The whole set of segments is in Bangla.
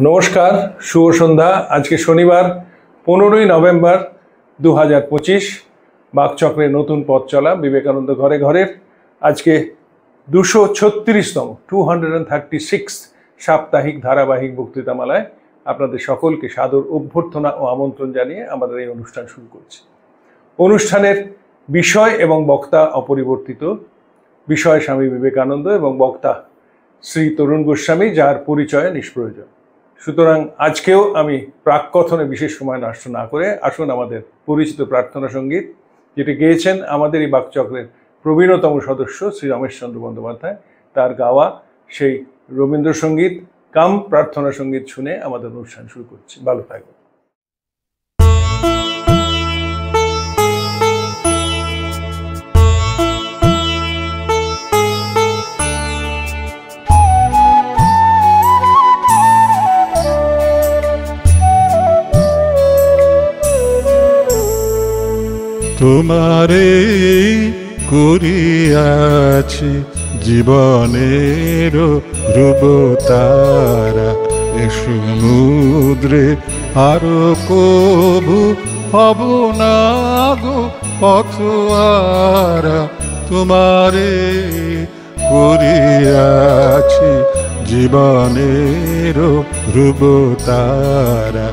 নমস্কার, শুভ সন্ধ্যা। আজকে শনিবার 15ই নভেম্বর 2025। বাকচক্রের নতুন পথ চলা বিবেকানন্দ ঘরে ঘরের আজকে 236তম 236 সাপ্তাহিক ধারাবাহিক বক্তৃতামালায় আপনাদের সকলকে সাদর অভ্যর্থনা ও আমন্ত্রণ জানিয়ে আমাদের এই অনুষ্ঠান শুরু করছি। অনুষ্ঠানের বিষয় এবং বক্তা অপরিবর্তিত। বিষয় স্বামী বিবেকানন্দ এবং বক্তা শ্রী তরুণ গোস্বামী, যার পরিচয় নিষ্প্রয়োজন। সুতরাং আজকেও আমি প্রাককথনে বিশেষ সময় নষ্ট না করে আসুন আমাদের পরিচিত প্রার্থনা সঙ্গীত, যেটি গেয়েছেন আমাদের এই বাকচক্রের প্রবীণতম সদস্য শ্রী রমেশচন্দ্র বন্দ্যোপাধ্যায়, তার গাওয়া সেই রবীন্দ্রসঙ্গীত কাম প্রার্থনা সঙ্গীত শুনে আমাদের অনুষ্ঠান শুরু করছি। ভালো থাকবেন। তোমারে করিয়াছি জীবনের রূপতারা, এ সমুদ্রে আরো কবু হব না গো পথহারা। তোমারে করিয়াছি জীবনের রূপতারা।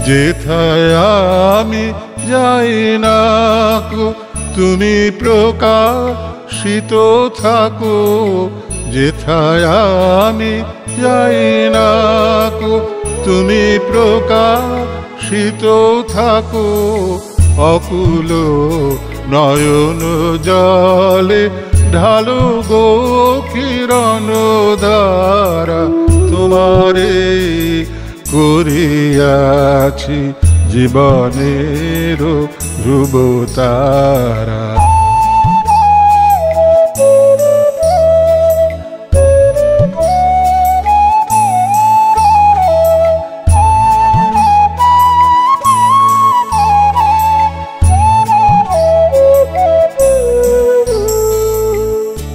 যেথায় আমি যাই না গো তুমি প্রকাশিত থাকো, যেথায় আমি যাই না গো তুমি প্রকাশিত থাকো। অকুল নয়ন জলে ঢালো গো কিরণ ধারা। তোমারে করিয়াছি জীবনের রূপতারা।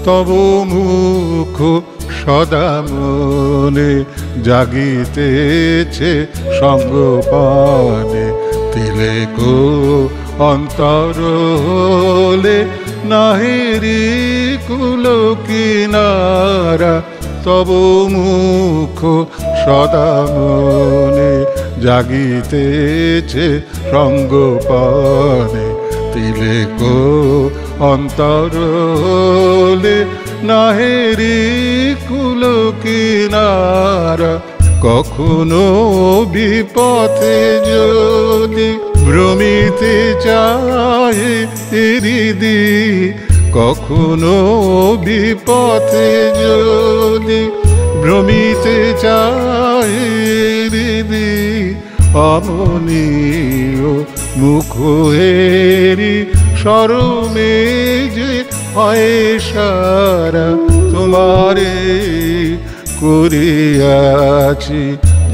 তব মুখ সদা মনে জাগিতেছে সঙ্গপানে, তিলেকো অন্তর হলে নাহিরি কুল কিনারা। তব মুখ সদা মনে জাগিতেছে সঙ্গপানে, তিলেকো অন্তর হলে নাহেরি কুল কিনারা। কখনো বিপথে যদি ভ্রমিতে চায় হৃদি, কখনো বিপথে যদি ভ্রমিতে চায় হৃদি, অমনীয় মুখ হেরি শরমে যে হয় সারা। তোমারে করিয়াছি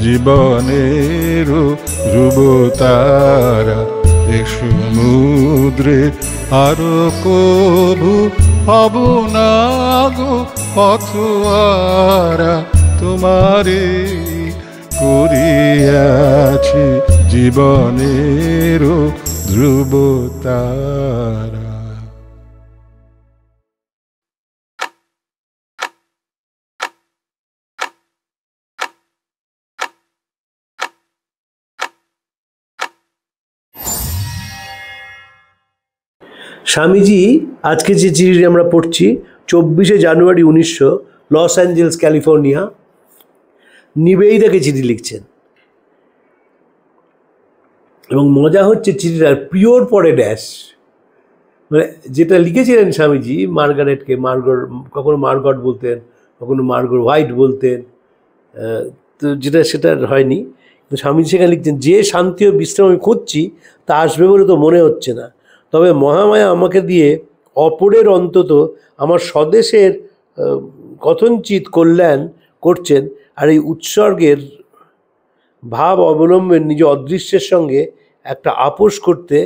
জীবনের রূপতারা, এ সমুদ্রে আরো কবু হব না গো পথহারা। তোমারে করিয়াছি জীবনের ধ্রুবতারা। স্বামীজি আজকে যে চিঠিটি আমরা পড়ছি 24শে জানুয়ারি 1900, লস অ্যাঞ্জেলস, ক্যালিফোর্নিয়া, নিবেদিতাকে চিঠি লিখছেন। এবং মজা হচ্ছে চিঠিটার পিওর পরে ড্যাশ, মানে যেটা লিখেছিলেন স্বামীজি মার্গারেটকে, কখনো মার্গট বলতেন, কখনো মার্গর হোয়াইট বলতেন, তো যেটা সেটা হয়নি। কিন্তু স্বামীজি সেখানে লিখছেন, যে শান্তি ও বিশ্রাম আমি খুঁজছি তা আসবে বলে তো মনে হচ্ছে না, তবে মহামায়া আমাকে দিয়ে অপরের অন্তত আমার স্বদেশের কথঞ্চিত কল্যাণ করছেন। আর এই উৎসর্গের ভাব অবলম্বন নিজ অদৃশ্যের সঙ্গে একটা আপোষ করতে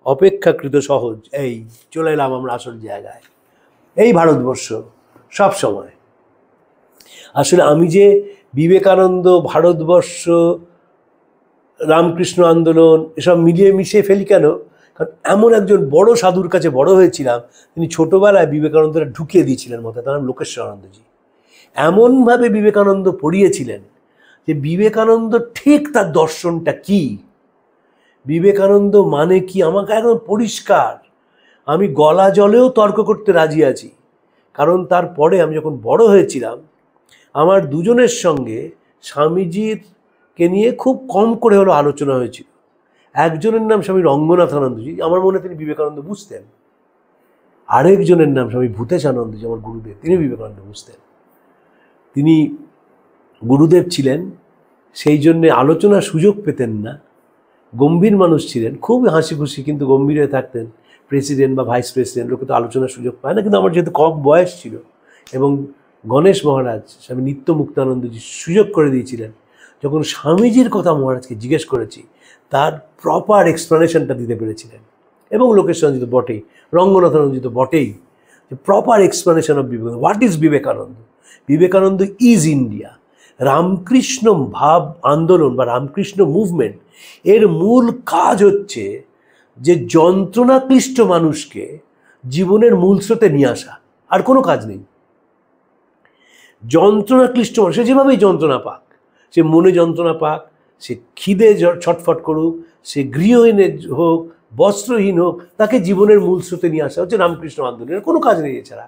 অপেক্ষাকৃত সহজ। এই চলে এলাম আমরা আসল জায়গায়। এই ভারতবর্ষ সব সময় আসলে আমি যে বিবেকানন্দ, ভারতবর্ষ, রামকৃষ্ণ আন্দোলন এসব মিলিয়ে মিশিয়ে ফেলি কেন? কারণ এমন একজন বড় সাধুর কাছে বড় হয়েছিলাম, তিনি ছোটবেলায় বিবেকানন্দরা ঢুকিয়ে দিয়েছিলেন মতো, তার নাম লোকেশ্বরানন্দজি। এমনভাবে বিবেকানন্দ পড়িয়েছিলেন যে বিবেকানন্দ ঠিক তার দর্শনটা কি, বিবেকানন্দ মানে কি আমাকে একদম পরিষ্কার। আমি গলা জলেও তর্ক করতে রাজি আছি। কারণ তারপরে আমি যখন বড় হয়েছিলাম, আমার দুজনের সঙ্গে স্বামীজিকে নিয়ে খুব কম করে হলো আলোচনা হয়েছিল। একজনের নাম স্বামী রঙ্গনাথানন্দজি, আমার মনে তিনি বিবেকানন্দ বুঝতেন। আরেকজনের নাম স্বামী ভূতেশানন্দজি, আমার গুরুদেব, তিনি বিবেকানন্দ বুঝতেন। তিনি গুরুদেব ছিলেন, সেই জন্যে আলোচনার সুযোগ পেতেন না। গম্ভীর মানুষ ছিলেন, খুব হাসি খুশি কিন্তু গম্ভীর হয়ে থাকতেন। প্রেসিডেন্ট বা ভাইস প্রেসিডেন্ট লোকে তো আলোচনার সুযোগ পায় না, কিন্তু আমার যেহেতু কম বয়স ছিল এবং গণেশ মহারাজ স্বামী নিত্য মুক্তানন্দজি সুযোগ করে দিয়েছিলেন, যখন স্বামীজির কথা মহারাজকে জিজ্ঞেস করেছি তার প্রপার এক্সপ্লেনেশনটা দিতে পেরেছিলেন। এবং লোকেশ্বরজি তো বটেই, রঙ্গনাথানন্দজি তো বটেই, যে proper explanation of Vivekananda. What is Vivekananda? Vivekananda is India. Ramakrishna ভাব আন্দোলন বা রামকৃষ্ণ মুভমেন্ট এর মূল কাজ হচ্ছে যে যন্ত্রণাক্লিষ্ট মানুষকে জীবনের মূল স্রোতে নিয়ে আসা, আর কোনো কাজ নেই। যন্ত্রণাক্লিষ্ট মানুষ সে যেভাবেই যন্ত্রণা পাক, সে মনে যন্ত্রণা পাক, সে খিদে ছটফট করুক, সে গৃহহীন হোক, বস্ত্রহীন হোক, তাকে জীবনের মূল স্রোতে নিয়ে আসা হচ্ছে রামকৃষ্ণ আন্দোলনের। কোনো কাজ নেই এছাড়া।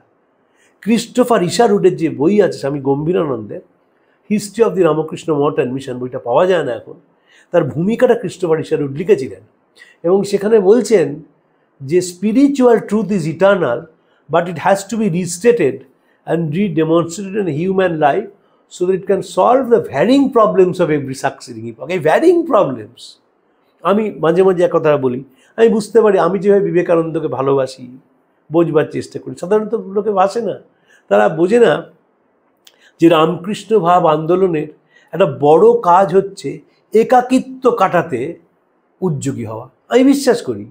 ক্রিস্টোফার ইশারুডের যে বই আছে স্বামী গম্ভীরানন্দের, history of the Ramakrishna Math and mission, বইটা পাওয়া যায় না এখন, তার ভূমিকাটা ক্রিস্টোফার ইশারুড লিখেছিলেন। এবং সেখানে বলছেন যে spiritual truth is eternal, but it has to be restated and redemonstrated in human life so that it can solve the varying problems of every succeeding epoch. এই ভ্যারিং প্রবলেমস আমি মাঝে মাঝে এক কথা বলি, আমি বুঝতে পারি আমি যেভাবে বিবেকানন্দকে ভালোবাসি, বোঝবার চেষ্টা করি, সাধারণত লোকে বাসে না, তারা বোঝে না যে রামকৃষ্ণ ভাব আন্দোলনের একটা বড় কাজ হচ্ছে একাকিত্ব কাটাতে উদ্যোগী হওয়া। আমি বিশ্বাস করি,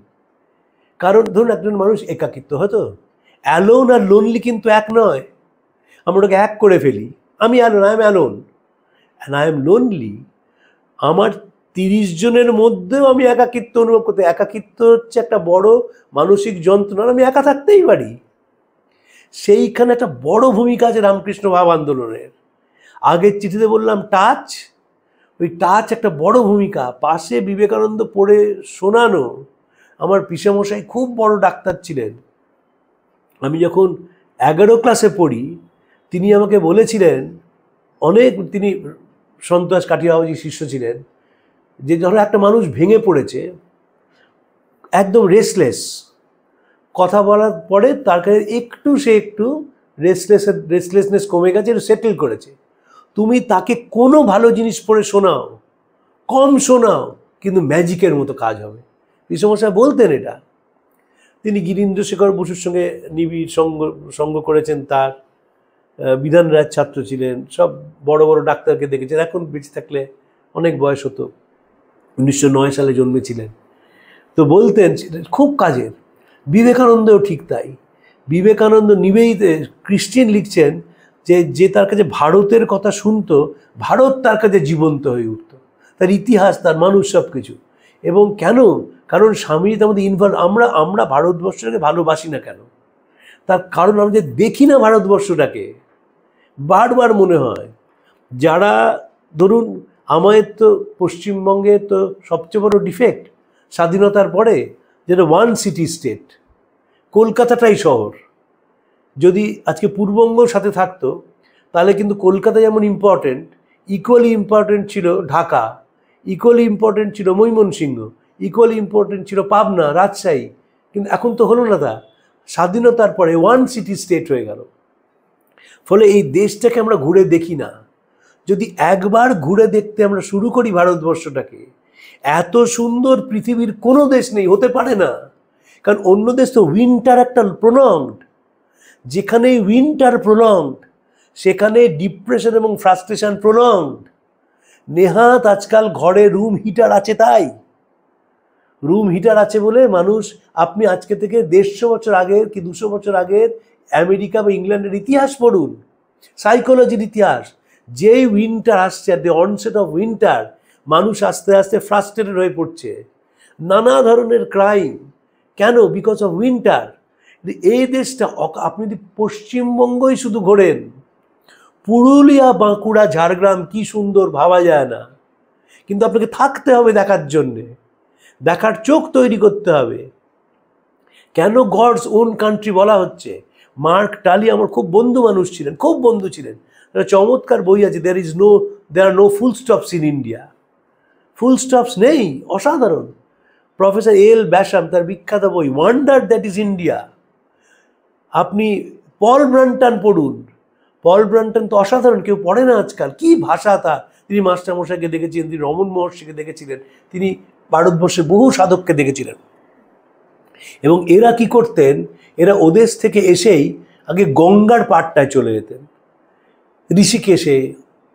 কারণ ধরুন একজন মানুষ একাকিত্ব হয়তো, অ্যালোন আর লোনলি কিন্তু এক নয়। আমরা ওটাকে এক করে ফেলি, আমি alone, I am alone and I am lonely. আমার 30 জনের মধ্যেও আমি একাকিত্ব অনুভব করতে, একাকিত্ব হচ্ছে একটা বড় মানসিক যন্ত্রণা, আমি একা থাকতেই পারি। সেইখানে একটা বড় ভূমিকা আছে রামকৃষ্ণ ভাব আন্দোলনের। আগের চিঠিতে বললাম টাচ, ওই টাচ একটা বড় ভূমিকা। পাশে বিবেকানন্দ পড়ে শোনানো। আমার পিসেমশাই খুব বড় ডাক্তার ছিলেন। আমি যখন 11 ক্লাসে পড়ি তিনি আমাকে বলেছিলেন, তিনি সন্তোষ কাঠিয়াবাবুজির শিষ্য ছিলেন, যে ধরো একটা মানুষ ভেঙে পড়েছে, একদম রেস্টলেস, কথা বলার পরে তার কাছে একটু রেস্টলেসনেস কমে গেছে, একটু সেটেল করেছে, তুমি তাকে কোনো ভালো জিনিস পড়ে শোনাও, কম শোনাও, কিন্তু ম্যাজিকের মতো কাজ হবে। পিসমশাই বলতেন এটা। তিনি গিরীন্দ্রশেখর বসুর সঙ্গে নিবিড় সঙ্গ করেছেন, তার বিধান রায়ের ছাত্র ছিলেন, সব বড় বড় ডাক্তারকে দেখেছেন। এখন বেঁচে থাকলে অনেক বয়স হতো, 1909 সালে জন্মেছিলেন। তো বলতেন খুব কাজের। বিবেকানন্দও ঠিক তাই। বিবেকানন্দ নিবেদিতে ক্রিশ্চিয়ান লিখছেন যে তার কাছে ভারতের কথা শুনতো, ভারত তার কাছে জীবন্ত হয়ে উঠত, তার ইতিহাস, তার মানুষ, সব কিছু। এবং কেন? কারণ স্বামীজি আমাদের ইনভলভ। আমরা ভারতবর্ষটাকে ভালোবাসি না কেন? তার কারণ আমরা যে দেখি না ভারতবর্ষটাকে, বারবার মনে হয়। যারা ধরুন আমাদের তো পশ্চিমবঙ্গের তো সবচেয়ে বড় ডিফেক্ট স্বাধীনতার পরে, যেটা ওয়ান সিটি স্টেট, কলকাতাটাই শহর। যদি আজকে পূর্ববঙ্গর সাথে থাকতো তাহলে কিন্তু কলকাতা যেমন ইম্পর্টেন্ট, ইকুয়ালি ইম্পর্টেন্ট ছিল ঢাকা, ইকুয়ালি ইম্পর্টেন্ট ছিল ময়মনসিংহ, ইকুয়ালি ইম্পর্টেন্ট ছিল পাবনা, রাজশাহী। কিন্তু এখন তো হলো না তা। স্বাধীনতার পরে ওয়ান সিটি স্টেট হয়ে গেল। ফলে এই দেশটাকে আমরা ঘুরে দেখি না। যদি একবার ঘুরে দেখতে আমরা শুরু করি ভারতবর্ষটাকে, এত সুন্দর পৃথিবীর কোনো দেশ নেই, হতে পারে না। কারণ অন্য দেশ তো উইন্টার একটা প্রলংড, যেখানে উইন্টার প্রলংড সেখানে ডিপ্রেশন এবং ফ্রাস্ট্রেশন প্রলংড। নেহাত আজকাল ঘরে রুম হিটার আছে, তাই রুম হিটার আছে বলে মানুষ, আপনি আজকে থেকে 150 বছর আগের কি 200 বছর আগের আমেরিকা বা ইংল্যান্ডের ইতিহাস পড়ুন, সাইকোলজির ইতিহাস। যেই উইন্টার আসছে, at the onset of winter, মানুষ আস্তে আস্তে ফ্রাস্ট্রেটেড হয়ে পড়ছে, নানা ধরনের ক্রাইম। কেন? Because of winter. এই দেশটা, আপনি যদি পশ্চিমবঙ্গই শুধু ঘোরেন, পুরুলিয়া, বাঁকুড়া, ঝাড়গ্রাম কি সুন্দর, ভাবা যায় না। কিন্তু আপনাকে থাকতে হবে দেখার জন্যে, দেখার চোখ তৈরি করতে হবে। কেন গডস ওন কান্ট্রি বলা হচ্ছে? মার্ক টালি আমার খুব বন্ধু মানুষ ছিলেন, খুব বন্ধু ছিলেন। একটা চমৎকার বই আছে, there are no full stops in India. Full stops নেই, অসাধারণ। প্রফেসর এল ব্যাসাম, তার বিখ্যাত বই ওয়ান্ডার দ্যাট ইজ ইন্ডিয়া। আপনি পল ব্রান্টন পড়ুন, পল ব্রান্টন তো অসাধারণ, কেউ পড়ে না আজকাল। কি ভাষা তার! তিনি মাস্টারমশাইকে দেখেছিলেন, তিনি রমন মহর্ষিকে দেখেছিলেন, তিনি ভারতবর্ষে বহু সাধককে দেখেছিলেন। এবং এরা কি করতেন? এরা ওদেশ থেকে এসেই আগে গঙ্গার পাড়টায় চলে যেতেন, ঋষিকেশে,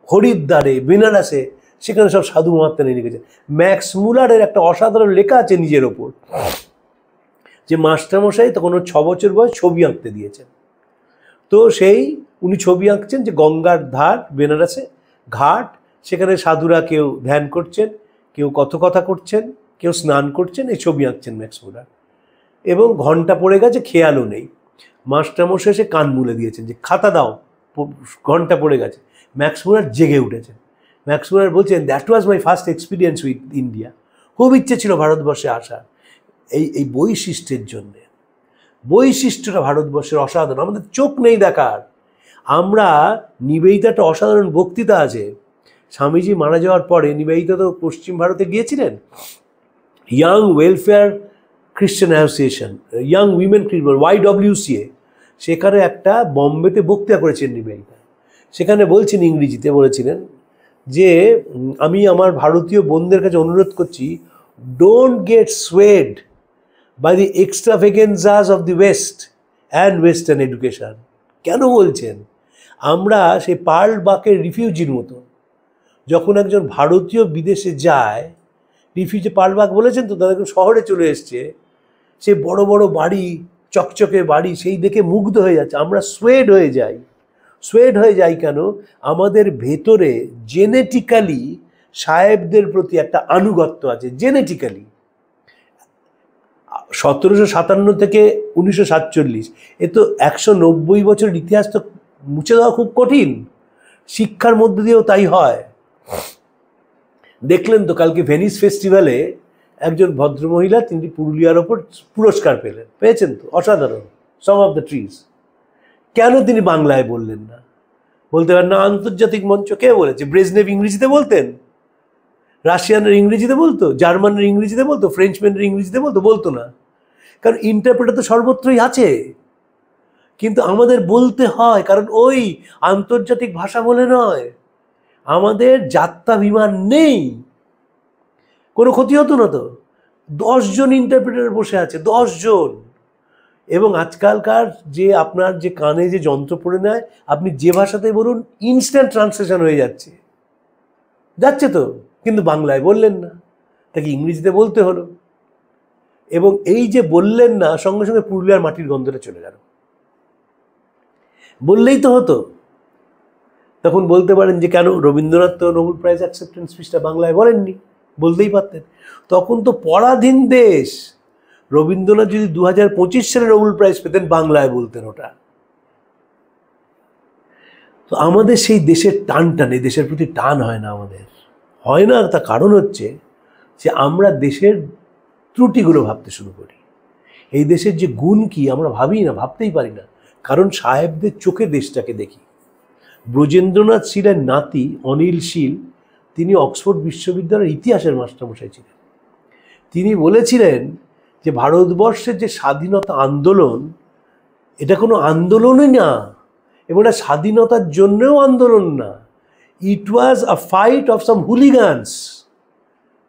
হরিদ্বারে, বেনারসে, সেখানে সব সাধু মহাত্মা নিয়ে লিখেছেন। ম্যাক্স মুলারের একটা অসাধারণ লেখা আছে নিজের ওপর, যে মাস্টারমশাই তখন ওর 6 বছর বয়স, ছবি আঁকতে দিয়েছেন। তো সেই উনি ছবি আঁকছেন যে গঙ্গার ধার, বেনারসে ঘাট, সেখানে সাধুরা কেউ ধ্যান করছেন, কেউ কথা করছেন, কেউ স্নান করছেন, এই ছবি আঁকছেন ম্যাক্স মুলার। এবং ঘন্টা পড়ে গেছে, খেয়ালও নেই। মাস্টারমশাই এসে কান মুলে দিয়েছেন যে খাতা দাও, ঘন্টা পড়ে গেছে। ম্যাক্স মুলার জেগে উঠেছেন। ম্যাক্স মুলার বলছেন, that was my first experience with India. খুব ইচ্ছে ছিল ভারতবর্ষে আসার, এই বৈশিষ্ট্যের জন্যে। বৈশিষ্ট্যটা ভারতবর্ষের অসাধারণ, আমাদের চোখ নেই দেখার। আমরা, নিবেদিতা একটা অসাধারণ বক্তৃতা আছে, স্বামীজি মারা যাওয়ার পরে নিবেদিতা তো পশ্চিম ভারতে গিয়েছিলেন, young welfare Christian association, young women YWCA, সেখানে একটা বম্বেতে বক্তৃতা করেছেন নিবেদিতা। সেখানে বলছেন, ইংরেজিতে বলেছিলেন যে, আমি আমার ভারতীয় বোনদের কাছে অনুরোধ করছি, don't get swayed by the extravagances of the west and western education. কেন বলছেন? আমরা সেই পার্ল বাকের রিফিউজির মতো। যখন একজন ভারতীয় বিদেশে যায়, রিফিউজি, পার্ল বাক বলেছেন তো, তাদের শহরে চলে এসছে, সে বড় বড় বাড়ি, চকচকে বাড়ি, সেই দেখে মুগ্ধ হয়ে যাচ্ছে। আমরা সোয়েড হয়ে যাই। সোয়েড হয়ে যাই কেন? আমাদের ভেতরে জেনেটিক্যালি সাহেবদের প্রতি একটা আনুগত্য আছে, জেনেটিক্যালি। 1757 থেকে 1947, এ তো 190 বছরের ইতিহাস, তো মুছে দেওয়া খুব কঠিন। শিক্ষার মধ্যে দিয়েও তাই হয়। দেখলেন তো কালকে ভেনিস ফেস্টিভ্যালে একজন ভদ্রমহিলা, তিনি পুরুলিয়ার ওপর পুরস্কার পেয়েছেন তো, অসাধারণ, সং অফ দ্য ট্রিজ। কেন তিনি বাংলায় বললেন না? বলতে পারেন না, আন্তর্জাতিক মঞ্চ। কে বলেছে? ব্রেজনেভ ইংরেজিতে বলতেন, রাশিয়ানের ইংরেজিতে বলতো, জার্মানের ইংরেজিতে বলতো, ফ্রেঞ্চম্যানের ইংরেজিতে বলতো? বলতো না, কারণ ইন্টারপ্রেটার তো সর্বত্রই আছে। কিন্তু আমাদের বলতে হয়, কারণ ওই আন্তর্জাতিক ভাষা বলে নয়, আমাদের যাত্রা বিমান নেই। কোনো ক্ষতি হতো না তো? 10 জন ইন্টারপ্রেটার বসে আছে, 10 জন। এবং আজকালকার যে আপনার যে কানে যে যন্ত্র পড়ে নেয়, আপনি যে ভাষাতে বলুন, ইনস্ট্যান্ট ট্রান্সলেশন হয়ে যাচ্ছে তো, কিন্তু বাংলায় বললেন না, তাকে ইংরেজিতে বলতে হলো। এবং এই যে বললেন না, সঙ্গে সঙ্গে পুরুলিয়ার মাটির গন্ধটা চলে গেল। বললেই তো হতো। তখন বলতে পারেন যে, কেন রবীন্দ্রনাথ তো নোবেল প্রাইজ অ্যাকসেপ্টেন্স স্পিচটা বাংলায় বলেননি? বলতেই পারতেন। তখন তো পরাধীন দেশ। রবীন্দ্রনাথ যদি 2025 সালে নোবেল প্রাইজ পেতেন, বাংলায় বলতেন ওটা। তো আমাদের সেই দেশের টানটা নেই, দেশের প্রতি টান হয় না আমাদের, হয় না। তার কারণ হচ্ছে যে আমরা দেশের ত্রুটিগুলো ভাবতে শুরু করি। এই দেশের যে গুণ কি আমরা ভাবি না, ভাবতেই পারি না, কারণ সাহেবদের চোখে দেশটাকে দেখি। ব্রজেন্দ্রনাথ শীলের নাতি অনিল শীল, তিনি অক্সফোর্ড বিশ্ববিদ্যালয়ের ইতিহাসের মাস্টারমশাই ছিলেন। তিনি বলেছিলেন যে ভারতবর্ষের যে স্বাধীনতা আন্দোলন, এটা কোনো আন্দোলনই না, এবং এটা স্বাধীনতার জন্যও আন্দোলন না, ইট ওয়াজ আ ফাইট অফ সাম হুলিগানস।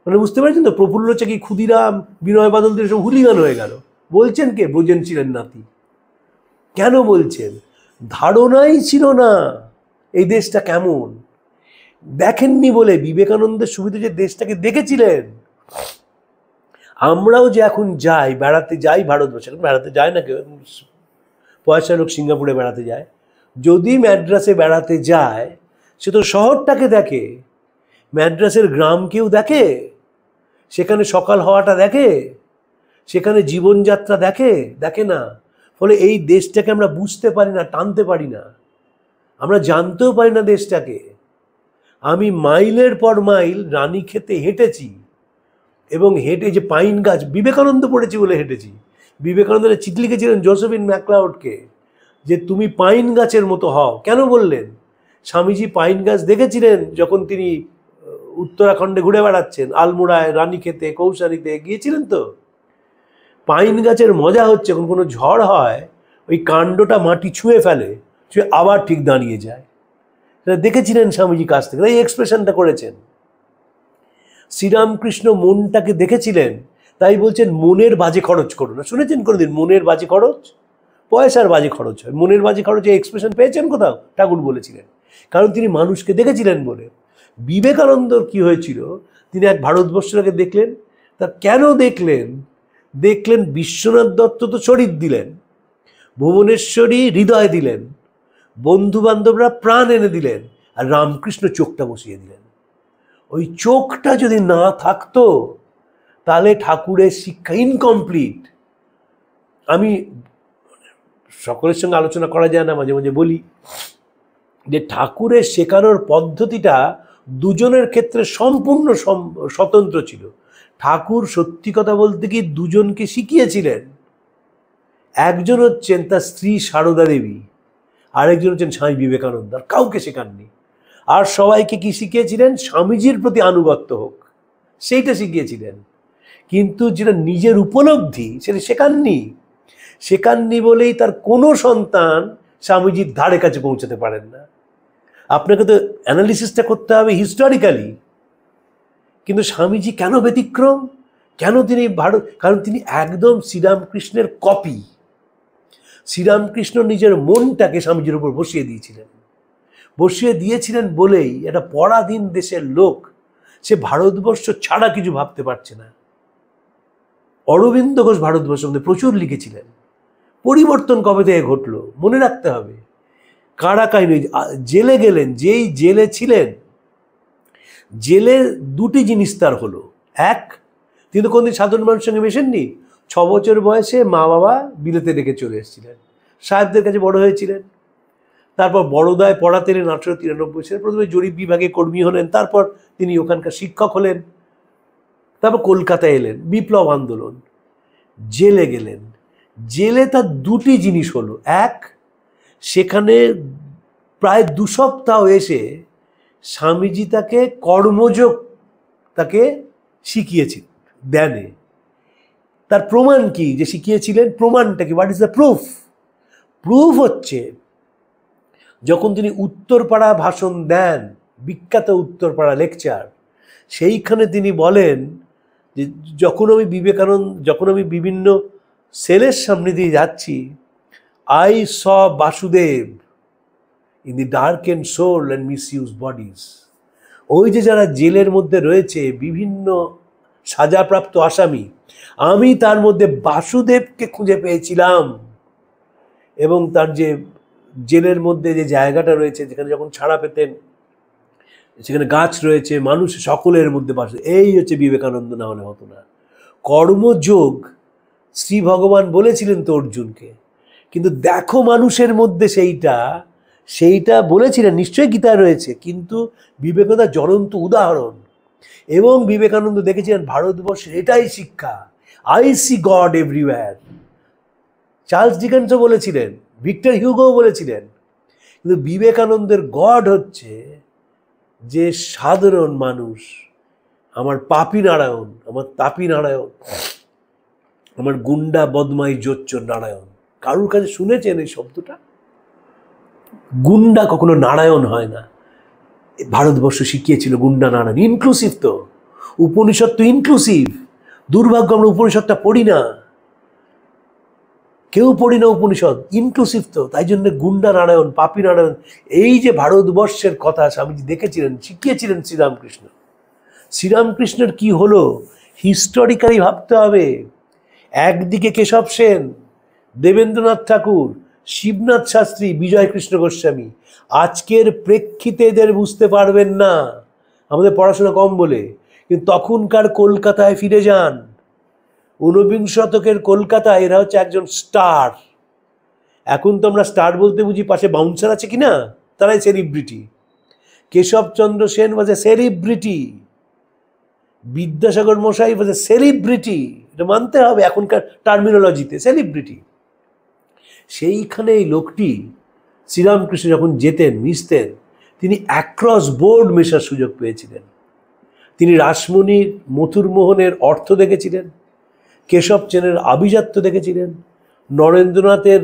মানে বুঝতে পারছেন তো, প্রফুল্ল চাকি, ক্ষুদিরাম, বিনয় বাদলদের সব হুলিগান হয়ে গেল। বলছেন কে? ব্রজেন ছিলেন নাতি। কেন বলছেন? ধারণাই ছিল না এই দেশটা কেমন। দেখেননি বলে বিবেকানন্দের সুবিধা যে দেশটাকে দেখেছিলেন। আমরাও যে এখন যাই, বেড়াতে যাই ভারতবর্ষে, এখন বেড়াতে যায় না কেউ, পয়সা লোক সিঙ্গাপুরে বেড়াতে যায়। যদি ম্যাড্রাসে বেড়াতে যায় সে তো শহরটাকে দেখে, ম্যাড্রাসের গ্রামকেও দেখে, সেখানে সকাল হওয়াটা দেখে, সেখানে জীবনযাত্রা দেখে না। ফলে এই দেশটাকে আমরা বুঝতে পারি না, টানতে পারি না, আমরা জানতেও পারি না দেশটাকে। আমি মাইলের পর মাইল রানীক্ষেতে হেঁটেছি, এবং হেঁটে যে পাইন গাছ, বিবেকানন্দ পড়েছি বলে হেঁটেছি। বিবেকানন্দের চিঠি লিখেছিলেন জোসেফিন ম্যাকলাউডকে যে তুমি পাইন গাছের মতো হও। কেন বললেন? স্বামীজি পাইন গাছ দেখেছিলেন যখন তিনি উত্তরাখণ্ডে ঘুরে বেড়াচ্ছেন, আলমোড়ায়, রানীক্ষেতে, কৌশানীতে গিয়েছিলেন। তো পাইন গাছের মজা হচ্ছে যখন কোনো ঝড় হয় ওই কাণ্ডটা মাটি ছুঁয়ে ফেলে, ছুঁয়ে আবার ঠিক দাঁড়িয়ে যায়। এটা দেখেছিলেন স্বামীজি কাছ থেকে, এই এক্সপ্রেশনটা করেছেন। শ্রীরামকৃষ্ণ মনটাকে দেখেছিলেন, তাই বলছেন মনের বাজে খরচ করো না। শুনেছেন কোনোদিন মনের বাজে খরচ? পয়সার বাজে খরচ হয়, মনের বাজে খরচ। এই এক্সপ্রেশন পেয়েছেন কোথাও? ঠাকুর বলেছিলেন, কারণ তিনি মানুষকে দেখেছিলেন বলে। বিবেকানন্দর কি হয়েছিল, তিনি এক ভারতবর্ষটাকে দেখলেন। তা কেন দেখলেন? বিশ্বনাথ দত্ত তো শরীর দিলেন, ভুবনেশ্বরী হৃদয় দিলেন, বন্ধু বান্ধবরা প্রাণ এনে দিলেন, আর রামকৃষ্ণ চোখটা বসিয়ে দিলেন। ওই চোখটা যদি না থাকতো তাহলে ঠাকুরের শিক্ষা ইনকমপ্লিট। আমি সকলের সঙ্গে আলোচনা করা যায় না, মাঝে মাঝে বলি যে ঠাকুরের শেখানোর পদ্ধতিটা দুজনের ক্ষেত্রে সম্পূর্ণ স্বতন্ত্র ছিল। ঠাকুর সত্যি কথা বলতে কি দুজনকে শিখিয়েছিলেন। একজন হচ্ছেন তার স্ত্রী সারদা দেবী, আরেকজন হচ্ছেন স্বামী বিবেকানন্দ। আর কাউকে শেখাননি। আর সবাইকে কি শিখিয়েছিলেন? স্বামীজির প্রতি আনুগত্য হোক, সেইটা শিখিয়েছিলেন। কিন্তু যেটা নিজের উপলব্ধি সেটা শেখাননি বলেই তার কোনো সন্তান স্বামীজির ধারে কাছে পৌঁছাতে পারেন না। আপনাকে তো অ্যানালিসিসটা করতে হবে হিস্টোরিক্যালি। কিন্তু স্বামীজি কেন ব্যতিক্রম? কেন তিনি কারণ তিনি একদম শ্রীরামকৃষ্ণের কপি। শ্রীরামকৃষ্ণ নিজের মনটাকে স্বামীজির উপর বসিয়ে দিয়েছিলেন বলেই একটা পরাধীন দেশের লোক সে ভারতবর্ষ ছাড়া কিছু ভাবতে পারছে না। অরবিন্দ ঘোষ ভারতবর্ষের মধ্যে প্রচুর লিখেছিলেন। পরিবর্তন কবে থেকে ঘটলো মনে রাখতে হবে। কারাকাইনি জেলে গেলেন, যেই জেলে ছিলেন, জেলে দুটি জিনিস তার হলো। এক, তিনি তো কোনদিন সাধারণ মানুষের সঙ্গে মেশেননি। 6 বছর বয়সে মা বাবা বিলেতে রেখে চলে এসেছিলেন, সাহেবদের কাছে বড় হয়েছিলেন। তারপর বড়োদায় পড়াতেন 1893 সালে। প্রথমে জরিপ বিভাগে কর্মী হলেন, তারপর তিনি ওখানকার শিক্ষক হলেন। তারপর কলকাতায় এলেন, বিপ্লব আন্দোলন। জেলে গেলেন, জেলে তার দুটি জিনিস হলো। এক, সেখানে প্রায় 2 সপ্তাহ এসে স্বামীজি তাকে কর্মযোগ তাকে শিখিয়েছেন ধ্যানে। তার প্রমাণ কি যে শিখিয়েছিলেন? প্রমাণটা কি? What is the proof? Proof হচ্ছে যখন তিনি উত্তরপাড়া ভাষণ দেন, বিখ্যাত উত্তরপাড়া লেকচার, সেইখানে তিনি বলেন যে যখন আমি বিভিন্ন সেলের সামনে দিয়ে যাচ্ছি, I saw Basudeb in the dark and soul and misuse bodies. ওই যে যারা জেলের মধ্যে রয়েছে, বিভিন্ন সাজাপ্রাপ্ত আসামি, আমি তার মধ্যে বাসুদেবকে খুঁজে পেয়েছিলাম। এবং তার যে জেলের মধ্যে যে জায়গাটা রয়েছে, যেখানে যখন ছাড়া পেতেন সেখানে গাছ রয়েছে, মানুষ সকলের মধ্যে বাস। এই হচ্ছে বিবেকানন্দ, না হলে হতো না। কর্মযোগ শ্রী ভগবান বলেছিলেন তো অর্জুনকে, কিন্তু দেখো মানুষের মধ্যে সেইটা বলেছিলেন, নিশ্চয়ই গীতায় রয়েছে। কিন্তু বিবেকানন্দ জ্বলন্ত উদাহরণ। এবং বিবেকানন্দ দেখেছিলেন ভারতবর্ষের এটাই শিক্ষা, I see God everywhere. Charles ডিকেন্সও বলেছিলেন, ভিক্টর হিউগোও বলেছিলেন। কিন্তু বিবেকানন্দের গড হচ্ছে যে সাধারণ মানুষ, আমার পাপী নারায়ণ, আমার তাপী নারায়ণ, আমার গুন্ডা বদমাই জোচ্চর নারায়ণ। কারুর কাছে শুনেছেন এই শব্দটা? গুন্ডা কখনো নারায়ণ হয় না। ভারতবর্ষ শিখিয়েছিল গুন্ডা নারায়ণ। ইনক্লুসিভ তো, উপনিষদ তো ইনক্লুসিভ। দুর্ভাগ্য আমরা উপনিষদটা পড়ি না। কেউ পড়ি না উপনিষদ, ইনক্লুসিভ তো, তাই জন্য গুন্ডা নারায়ণ, পাপী নারায়ণ। এই যে ভারতবর্ষের কথা স্বামীজি দেখেছিলেন, শিখিয়েছিলেন শ্রীরামকৃষ্ণ। শ্রীরামকৃষ্ণের কি হলো হিস্টোরিক্যালি ভাবতে হবে। একদিকে কেশব সেন, দেবেন্দ্রনাথ ঠাকুর, শিবনাথ শাস্ত্রী, বিজয় কৃষ্ণ গোস্বামী। আজকের প্রেক্ষিতে এদের বুঝতে পারবেন না, আমাদের পড়াশোনা কম বলে। কিন্তু তখনকার কলকাতায় ফিরে যান, ঊনবিংশ শতকের কলকাতায় এরা হচ্ছে একজন স্টার। এখন তো আমরা স্টার বলতে বুঝি পাশে বাউন্সার আছে কিনা, তারাই celebrity. Keshabchandra Sen was a celebrity, Vidyasagar মশাই ওয়াজ এ সেলিব্রিটি, এটা মানতে হবে এখনকার টার্মিনোলজিতে, সেলিব্রিটি। সেইখানে এই লোকটি শ্রীরামকৃষ্ণ যখন যেতেন, মিশতেন, তিনি অ্যাক্রস বোর্ড মেশার সুযোগ পেয়েছিলেন। তিনি রাসমণির মথুরমোহনের অর্থ দেখেছিলেন, কেশব সেনের আভিজাত্য দেখেছিলেন, নরেন্দ্রনাথের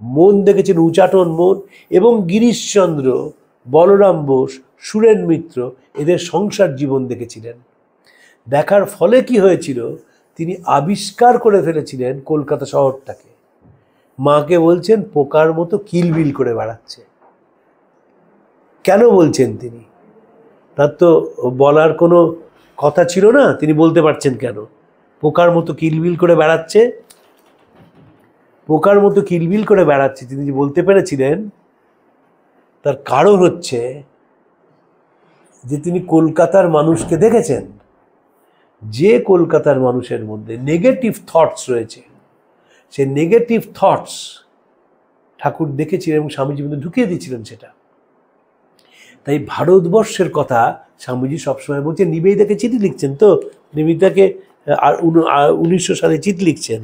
মন দেখেছেন, উচাটন মন, এবং গিরিশচন্দ্র, বলরাম বোস, সুরেন মিত্র, এদের সংসার জীবন দেখেছিলেন। দেখার ফলে কি হয়েছিল, তিনি আবিষ্কার করে ফেলেছিলেন কলকাতা শহরটাকে। মাকে বলছেন পোকার মতো কিলবিল করে বেড়াচ্ছে। কেন বলছেন তিনি? তার তো বলার কোনো কথা ছিল না, তিনি বলতে পারছেন কেন পোকার মতো কিলবিল করে বেড়াচ্ছে। পোকার মতো কিলবিল করে বেড়াচ্ছে তিনি যে বলতে পেরেছিলেন, তার কারণ হচ্ছে যে তিনি কলকাতার মানুষকে দেখেছেন। যে কলকাতার মানুষের মধ্যে নেগেটিভ থটস রয়েছে, সে নেগেটিভ থটস ঠাকুর দেখেছিলেন এবং স্বামীজি মধ্যে ঢুকিয়ে দিয়েছিলেন সেটা। তাই ভারতবর্ষের কথা স্বামীজি সবসময় বলছেন। নিবেদিতাকে চিঠি লিখছেন তো, নিবেদিতাকে 1900 সালে চিঠি লিখছেন।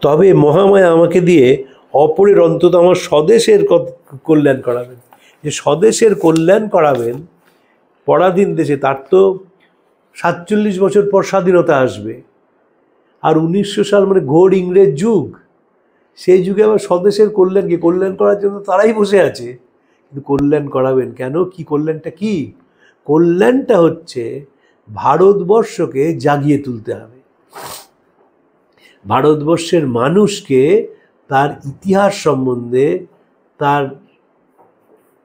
তবে মহামায়া আমাকে দিয়ে অপরের অন্তত আমার স্বদেশের কল্যাণ করাবেন। যে স্বদেশের কল্যাণ করাবেন পরাধীন দেশে, তার তো 47 বছর পর স্বাধীনতা আসবে। আর 1900 সাল মানে ঘোর ইংরেজ যুগ। সেই যুগে আবার স্বদেশের কল্যাণকে কল্যাণ করার জন্য তারাই বসে আছে, কিন্তু কল্যাণ করাবেন কেন? কি কল্যাণটা? কি কল্যাণটা হচ্ছে ভারতবর্ষকে জাগিয়ে তুলতে হবে। ভারতবর্ষের মানুষকে তার ইতিহাস সম্বন্ধে, তার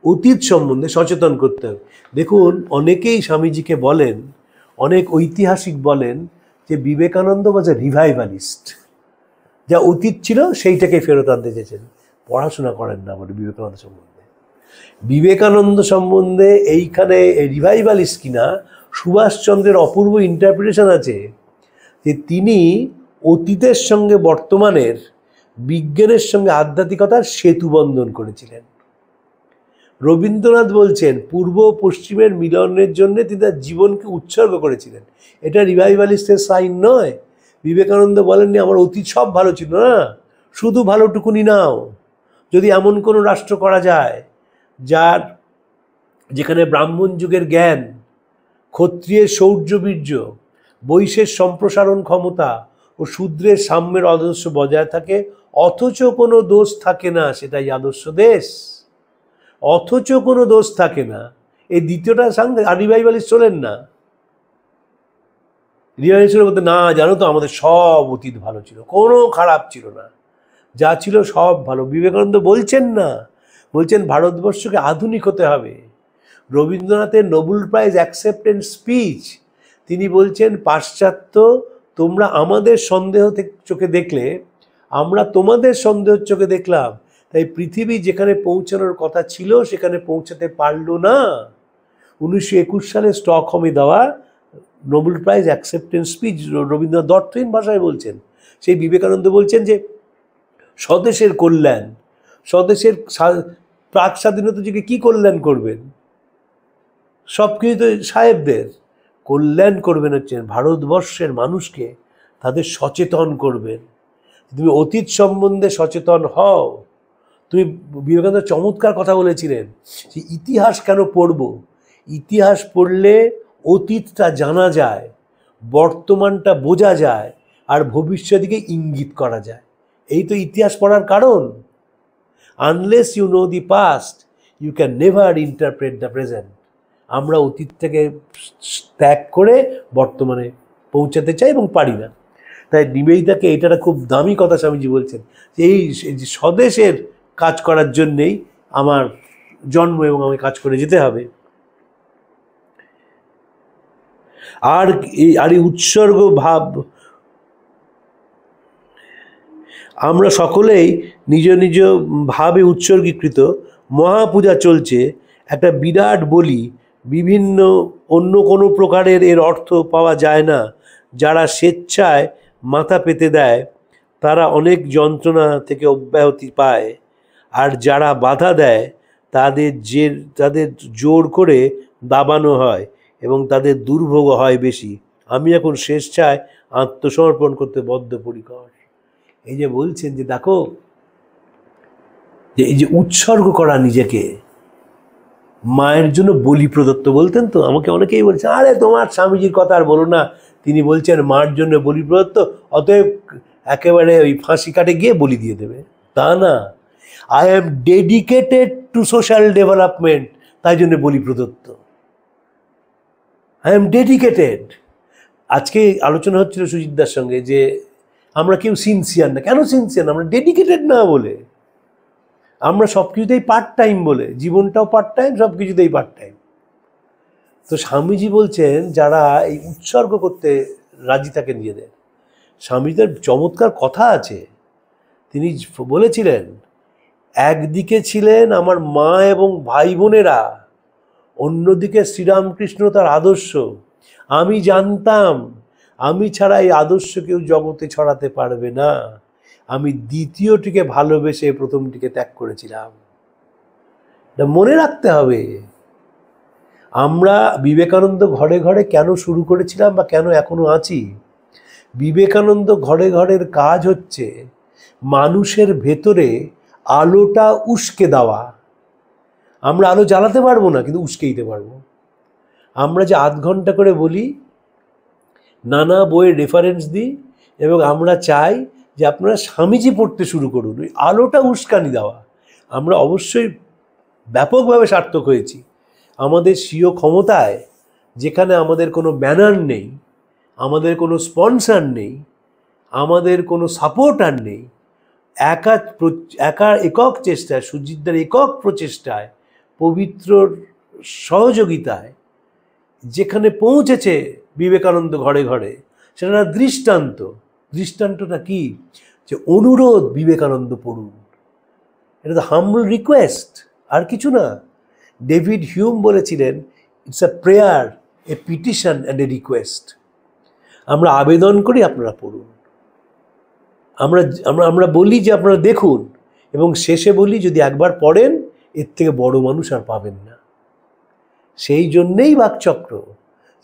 অতীত সম্বন্ধে সচেতন করতে হবে। দেখুন, অনেকেই স্বামীজিকে বলেন, অনেক ঐতিহাসিক বলেন যে বিবেকানন্দ ওয়াজ এ রিভাইভালিস্ট। যা অতীত ছিল সেইটাকে ফেরত আনতে চেয়েছেন। পড়াশোনা করেন না বলে বিবেকানন্দ সম্বন্ধে। বিবেকানন্দ সম্বন্ধে এইখানে রিভাইভালিস্ট কিনা, সুভাষচন্দ্রের অপূর্ব ইন্টারপ্রিটেশন আছে যে তিনি অতীতের সঙ্গে বর্তমানের, বিজ্ঞানের সঙ্গে আধ্যাত্মিকতার সেতু বন্ধন করেছিলেন। রবীন্দ্রনাথ বলছেন পূর্ব ও পশ্চিমের মিলনের জন্য তিনি তার জীবনকে উৎসর্গ করেছিলেন। এটা রিভাইভালিস্টের সাইন নয়। বিবেকানন্দ বলেননি আমার অতীত সব ভালো ছিল, না, শুধু ভালোটুকুনি নাও। যদি এমন কোনো রাষ্ট্র করা যায় যেখানে ব্রাহ্মণ যুগের জ্ঞান, ক্ষত্রিয়ের শৌর্যবীর্য, বৈশ্যের সম্প্রসারণ ক্ষমতা ও শূদ্রের সাম্যের আদর্শ বজায় থাকে, অথচ কোনো দোষ থাকে না, সেটাই আদর্শ দেশ। অথচ কোনো দোষ থাকে না, এই দ্বিতীয়টা সঙ্গে আর রিভাইভালিস্ট চলেন না। রিভাইভালিস্ট বলতে না, জানো তো আমাদের সব অতীত ভালো ছিল, কোনো খারাপ ছিল না, যা ছিল সব ভালো। বিবেকানন্দ বলছেন না, বলছেন ভারতবর্ষকে আধুনিক হতে হবে। রবীন্দ্রনাথের নোবেল প্রাইজ অ্যাকসেপ্টেন্স স্পিচ, তিনি বলছেন পাশ্চাত্য তোমরা আমাদের সন্দেহ চোখে দেখলে, আমরা তোমাদের সন্দেহ চোখে দেখলাম, তাই পৃথিবী যেখানে পৌঁছানোর কথা ছিল সেখানে পৌঁছাতে পারল না। 1921 সালে স্টকহোমে দেওয়া Nobel prize acceptance speech Rabindranath দর্থহীন ভাষায় বলছেন। সেই বিবেকানন্দ বলছেন যে স্বদেশের কল্যাণ, স্বদেশের প্রাক স্বাধীনতা যুগে কী কল্যাণ করবেন? সব কিছু তো সাহেবদের। কল্যাণ করবেন হচ্ছেন ভারতবর্ষের মানুষকে, তাদের সচেতন করবেন। তুমি অতীত সম্বন্ধে সচেতন হও। তুমি বিবেকানন্দ চমৎকার কথা বলেছিলেন যে ইতিহাস কেন পড়ব? ইতিহাস পড়লে অতীতটা জানা যায়, বর্তমানটা বোঝা যায়, আর ভবিষ্যৎকে ইঙ্গিত করা যায়। এই তো ইতিহাস পড়ার কারণ। Unless you know the past you can never interpret the present. আমরা অতীত থেকে ত্যাগ করে বর্তমানে পৌঁছাতে চাই এবং পারি না। তাই নিবেদিতাকে এটা খুব দামি কথা স্বামীজি বলছেন, যে এই যে স্বদেশের কাজ করার জন্যেই আমার জন্ম এবং আমাকে কাজ করে যেতে হবে। আর এই উৎসর্গ ভাব আমরা সকলেই নিজ নিজ ভাবে উৎসর্গীকৃত। মহাপূজা চলছে, একটা বিরাট বলি, বিভিন্ন অন্য কোনো প্রকারের এর অর্থ পাওয়া যায় না। যারা স্বেচ্ছায় মাথা পেতে দেয় তারা অনেক যন্ত্রণা থেকে অব্যাহতি পায়, আর যারা বাধা দেয় তাদের জোর করে দাবানো হয় এবং তাদের দুর্ভোগ হয় বেশি। আমি এখন স্বেচ্ছায় আত্মসমর্পণ করতে বদ্ধপরিকর। এই যে বলছেন যে দেখো, যে এই যে উৎসর্গ করা নিজেকে, মায়ের জন্য বলি প্রদত্ত বলতেন তো। আমাকে অনেকেই বলছে, আরে তোমার স্বামীজির কথা আর বলো না, তিনি বলছেন মার জন্য বলি প্রদত্ত, অতএব একেবারে ওই ফাঁসি কাটে গিয়ে বলি দিয়ে দেবে। তা না, I am dedicated to social development, তাই জন্য বলি প্রদত্ত। I am dedicated. আজকে আলোচনা হচ্ছিল সুজিতদার সঙ্গে যে আমরা কেউ সিনসিয়ার না। কেন সিনসিয়ার না? আমরা ডেডিকেটেড না বলে। আমরা সব কিছুতেই পার্ট টাইম বলে, জীবনটাও পার্ট টাইম, সব কিছুতেই পার্ট টাইম। তো স্বামীজি বলছেন যারা এই উৎসর্গ করতে রাজি থাকে নিজেদের, স্বামীজির চমৎকার কথা আছে। তিনি বলেছিলেন, একদিকে ছিলেন আমার মা এবং ভাই বোনেরা, অন্যদিকে শ্রীরামকৃষ্ণ তার আদর্শ। আমি জানতাম আমি ছাড়া এই আদর্শ কেউ জগতে ছড়াতে পারবে না। আমি দ্বিতীয়টিকে ভালোবেসে প্রথমটিকে ত্যাগ করেছিলাম। এটা মনে রাখতে হবে। আমরা বিবেকানন্দ ঘরে ঘরে কেন শুরু করেছিলাম বা কেন এখনো আছি? বিবেকানন্দ ঘরে ঘরের কাজ হচ্ছে মানুষের ভেতরে আলোটা উস্কে দেওয়া। আমরা আলো জ্বালাতে পারবো না, কিন্তু উস্কে দিতে পারবো। আমরা যে আধ ঘন্টা করে বলি, নানা বইয়ের রেফারেন্স দিই, এবং আমরা চাই যে আপনারা স্বামীজি পড়তে শুরু করুন। ওই আলোটা উস্কানি দেওয়া। আমরা অবশ্যই ব্যাপকভাবে সার্থক হয়েছি। আমাদের স্বীয় ক্ষমতায়, যেখানে আমাদের কোনো ব্যানার নেই, আমাদের কোনো স্পন্সর নেই, আমাদের কোনো সাপোর্টার নেই, একক চেষ্টায়, সুজিতদার একক প্রচেষ্টায়, পবিত্রর সহযোগিতায় যেখানে পৌঁছেছে বিবেকানন্দ ঘরে ঘরে, সেটা দৃষ্টান্ত। দৃষ্টান্তটা কি? যে অনুরোধ, বিবেকানন্দ পড়ুন। এটা তো হাম্বল রিকোয়েস্ট, আর কিছু না। ডেভিড হিউম বলেছিলেন, it's a prayer, A petition and a request. আমরা আবেদন করি, আপনারা পড়ুন। আমরা বলি যে আপনারা দেখুন, এবং শেষে বলি যদি একবার পড়েন এর থেকে বড় মানুষ আর পাবেন না। সেই জন্যেই বাকচক্র,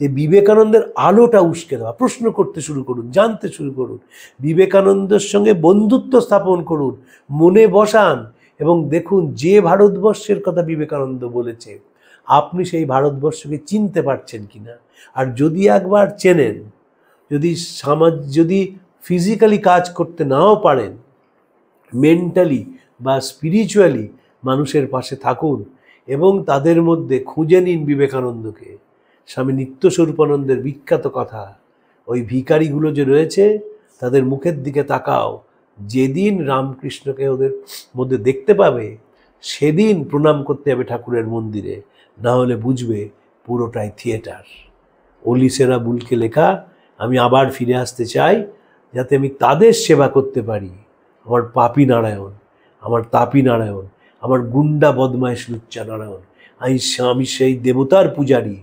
যে বিবেকানন্দের আলোটা উস্কে দেওয়া। প্রশ্ন করতে শুরু করুন, জানতে শুরু করুন, বিবেকানন্দের সঙ্গে বন্ধুত্ব স্থাপন করুন, মনে বসান এবং দেখুন যে ভারতবর্ষের কথা বিবেকানন্দ বলেছে আপনি সেই ভারতবর্ষকে চিনতে পারছেন কিনা। আর যদি একবার চেনেন, যদি ফিজিক্যালি কাজ করতে নাও পারেন, মেন্টালি বা স্পিরিচুয়ালি মানুষের পাশে থাকুন এবং তাদের মধ্যে খুঁজে নিন বিবেকানন্দকে। স্বামী নিত্যস্বরূপানন্দের বিখ্যাত কথা, ওই ভিখারিগুলো যে রয়েছে তাদের মুখের দিকে তাকাও, যেদিন রামকৃষ্ণকে ওদের মধ্যে দেখতে পাবে সেদিন প্রণাম করতে যাবে ঠাকুরের মন্দিরে, না হলে বুঝবে পুরোটাই থিয়েটার। ওলিসেরা বুলকে লেখা। আমি আবার ফিরে আসতে চাই যাতে আমি তাদের সেবা করতে পারি। আমার পাপী নারায়ণ, আমার তাপী নারায়ণ, আমার গুন্ডা বদমাইশ লুচ্চা নারায়ণ। আমি সেই দেবতার পূজারী।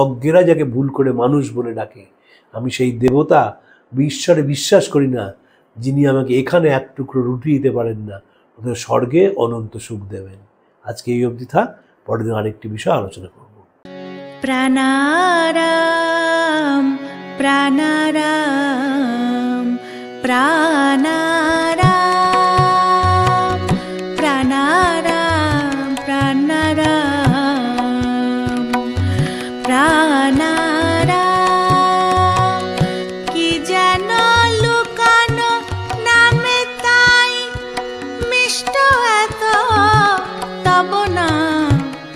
অজ্ঞেরা যাকে ভুল করে মানুষ বলে ডাকে, আমি সেই দেবতা। ঈশ্বরে বিশ্বাস করি না, যিনি আমাকে এখানে এক টুকরো রুটি দিতে পারেন না, ওদের স্বর্গে অনন্ত সুখ দেবেন। আজকে এই অবধি থাক, পরের দিন আরেকটি বিষয় আলোচনা করব। প্রাণারাম প্রাণারাম প্রাণারাম প্রাণারাম প্রাণারাম প্রাণারাম। কি যেন লুকানো নামে তাই মিষ্ট এত তব না।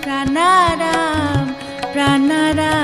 প্রাণারাম প্রাণারাম।